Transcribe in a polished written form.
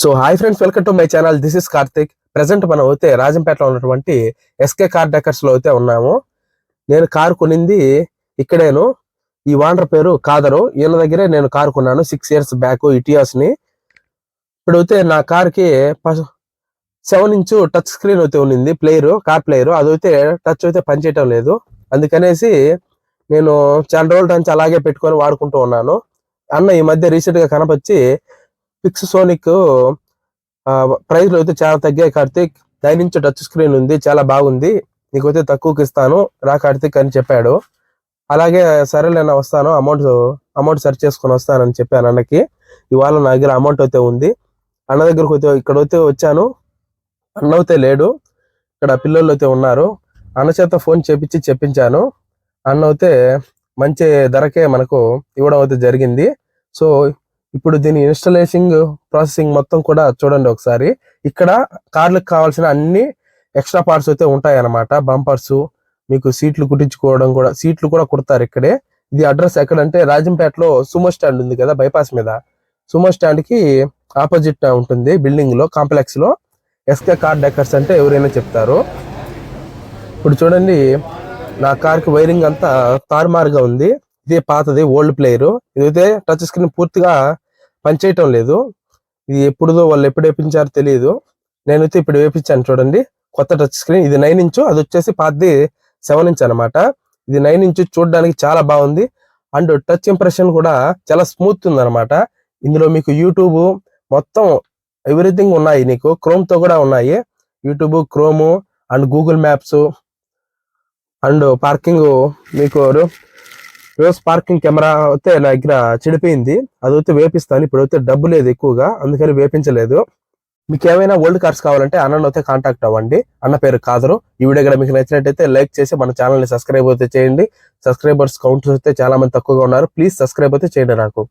So hi friends, welcome to my channel. This is Karthik. Present మనం అయితే రాజంపేటలో ఉన్నటువంటి SK car decors లో అయితే ఉన్నాము. నేను కారు కొనింది ఇక్కడేను. ఈ ఓనర్ పేరు కాదరు. ఈయన దగ్గరే నేను కారు కొన్నాను 6 years బ్యాక్ ఇటియాస్ ని. ఇప్పుడైతే నా కార్ కి 7" టచ్ స్క్రీన్ అయితే ఉన్నింది, కార్ ప్లేయర్. అదైతే టచ్ అయితే పనిచేయటం లేదు. అందుకనేసి నేను చాలా రోజుల నుంచి అలాగే పెట్టుకొని వాడుకుంటూ ఉన్నాను. అన్న ఈ మధ్య రీసెంట్ గా కనపచ్చి పిక్స్ సోనిక్ ప్రైస్ లో అయితే చాలా తగ్గాయి కార్తిక్, 9" టచ్ స్క్రీన్ ఉంది, చాలా బాగుంది, నీకైతే తక్కువకి ఇస్తాను రా కార్తిక్ అని చెప్పాడు. అలాగే సరే నేను వస్తాను, అమౌంట్ సెర్చ్ చేసుకొని వస్తానని చెప్పాను అన్నకి. ఇవాళ నా దగ్గర అమౌంట్ అయితే ఉంది. అన్న దగ్గరకు అయితే ఇక్కడైతే వచ్చాను. అన్న అయితే లేడు, ఇక్కడ పిల్లలు అయితే ఉన్నారు. అన్న చేత ఫోన్ చెప్పించాను. అన్న అయితే మంచి ధరకే మనకు ఇవ్వడం అయితే జరిగింది. సో ఇప్పుడు దీని ఇన్స్టాలేషన్ ప్రాసెసింగ్ మొత్తం కూడా చూడండి ఒకసారి. ఇక్కడ కార్లకు కావాల్సిన అన్ని ఎక్స్ట్రా పార్ట్స్ అయితే ఉంటాయి అన్నమాట. బంపర్స్, మీకు సీట్లు కుట్టించుకోవడం కూడా, సీట్లు కూడా కుడతారు ఇక్కడే. ఇది అడ్రస్ ఎక్కడంటే రాజంపేటలో సుమో స్టాండ్ ఉంది కదా బైపాస్ మీద, సుమో స్టాండ్ కి ఆపోజిట్ ఉంటుంది బిల్డింగ్ లో, కాంప్లెక్స్ లో. ఎస్కే కార్ డెకర్స్ అంటే ఎవరైనా చెప్తారు. ఇప్పుడు చూడండి, నా కార్ కి వైరింగ్ అంతా తారుమారుగా ఉంది. ఇదే పాతది ఓల్డ్ ప్లేయర్. ఇదైతే టచ్ స్క్రీన్ పూర్తిగా పనిచేయటం లేదు. ఇది ఎప్పుడుదో వాళ్ళు ఎప్పుడు వేపించారో తెలియదు. నేనైతే ఇప్పుడు వేపించాను చూడండి, కొత్త టచ్ స్క్రీన్. ఇది 9", అది వచ్చేసి పాతది 7" అనమాట. ఇది 9" చూడడానికి చాలా బాగుంది. అండ్ టచ్ ఇంప్రెషన్ కూడా చాలా స్మూత్ ఉంది అనమాట. ఇందులో మీకు యూట్యూబ్ మొత్తం ఎవ్రీథింగ్ ఉన్నాయి, నీకు క్రోమ్ తో కూడా ఉన్నాయి. YouTube, chrome and Google maps and parking. మీకు రివర్స్ పార్కింగ్ కెమెరా అయితే నా దగ్గర చెడిపోయింది, అదైతే వేపిస్తాను. ఇప్పుడైతే డబ్బు లేదు ఎక్కువగా, అందుకని వేపించలేదు. మీకు ఏమైనా ఓల్డ్ కార్స్ కావాలంటే అన్న అయితే కాంటాక్ట్ అవ్వండి. అన్న పేరు కాదరు. ఈ వీడియో కూడా మీకు నచ్చినట్టయితే లైక్ చేసి మన ఛానల్ ని సబ్స్క్రైబ్ అయితే చేయండి. సబ్స్క్రైబర్స్ కౌంట్స్ అయితే చాలా మంది తక్కువగా ఉన్నారు. ప్లీజ్ సబ్స్క్రైబ్ అయితే చేయండి నాకు.